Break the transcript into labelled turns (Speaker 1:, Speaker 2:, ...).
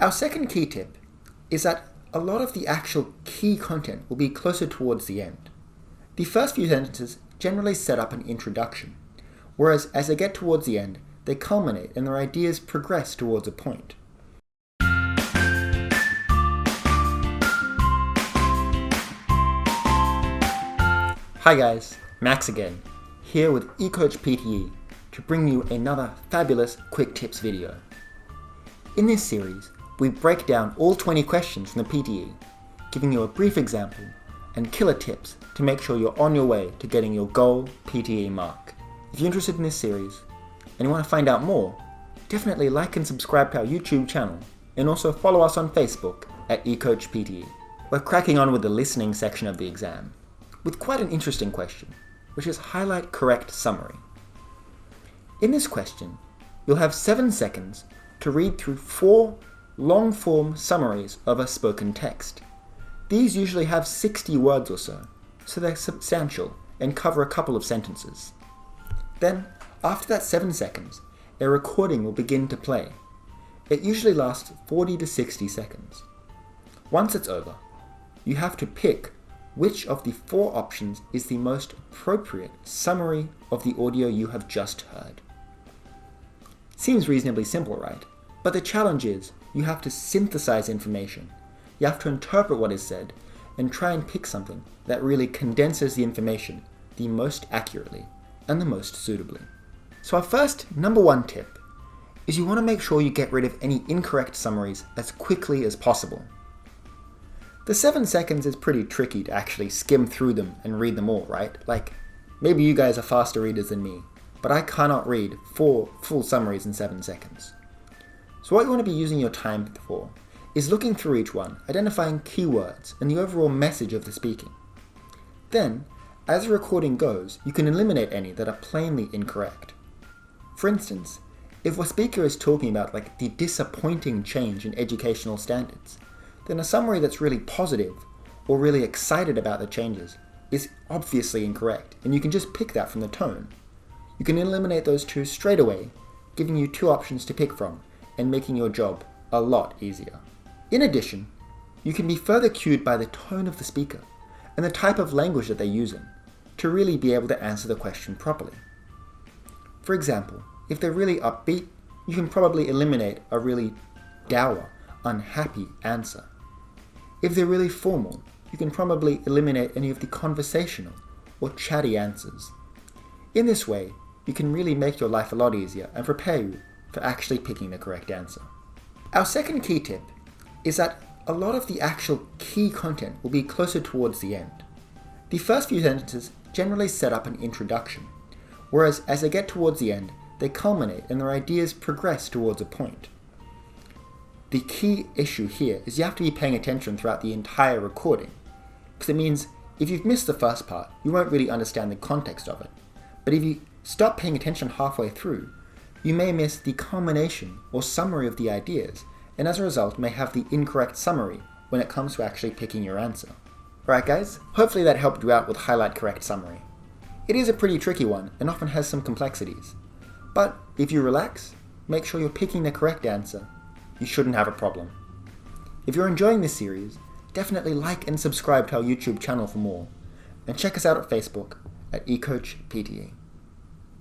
Speaker 1: Our second key tip is that a lot of the actual key content will be closer towards the end. The first few sentences generally set up an introduction, whereas as they get towards the end, they culminate and their ideas progress towards a point. Hi guys, Max again, here with eCoach PTE to bring you another fabulous quick tips video. In this series, we break down all 20 questions from the PTE, giving you a brief example and killer tips to make sure you're on your way to getting your goal PTE mark. If you're interested in this series and you want to find out more, definitely like and subscribe to our YouTube channel and also follow us on Facebook at eCoach PTE. We're cracking on with the listening section of the exam with quite an interesting question, which is Highlight Correct Summary. In this question, you'll have 7 seconds to read through 4 long-form summaries of a spoken text. These usually have 60 words or so they're substantial and cover a couple of sentences. Then, after that 7 seconds, a recording will begin to play. It usually lasts 40 to 60 seconds. Once it's over, you have to pick which of the 4 options is the most appropriate summary of the audio you have just heard. Seems reasonably simple, right? But the challenge is, you have to synthesize information. You have to interpret what is said and try and pick something that really condenses the information the most accurately and the most suitably. So our first number 1 tip is you want to make sure you get rid of any incorrect summaries as quickly as possible. The 7 seconds is pretty tricky to actually skim through them and read them all, right? Like, maybe you guys are faster readers than me, but I cannot read 4 full summaries in 7 seconds. So what you want to be using your time for is looking through each one, identifying keywords and the overall message of the speaking. Then, as the recording goes, you can eliminate any that are plainly incorrect. For instance, if a speaker is talking about the disappointing change in educational standards, then a summary that's really positive or really excited about the changes is obviously incorrect, and you can just pick that from the tone. You can eliminate those 2 straight away, giving you 2 options to pick from and making your job a lot easier. In addition, you can be further cued by the tone of the speaker and the type of language that they're using to really be able to answer the question properly. For example, if they're really upbeat, you can probably eliminate a really dour, unhappy answer. If they're really formal, you can probably eliminate any of the conversational or chatty answers. In this way, you can really make your life a lot easier and prepare you for actually picking the correct answer. Our second key tip is that a lot of the actual key content will be closer towards the end. The first few sentences generally set up an introduction, whereas as they get towards the end, they culminate and their ideas progress towards a point. The key issue here is you have to be paying attention throughout the entire recording, because it means if you've missed the first part, you won't really understand the context of it. But if you stop paying attention halfway through, you may miss the culmination or summary of the ideas, and as a result may have the incorrect summary when it comes to actually picking your answer. Alright guys, hopefully that helped you out with Highlight Correct Summary. It is a pretty tricky one and often has some complexities, but if you relax, make sure you're picking the correct answer, you shouldn't have a problem. If you're enjoying this series, definitely like and subscribe to our YouTube channel for more, and check us out at Facebook at eCoach PTE.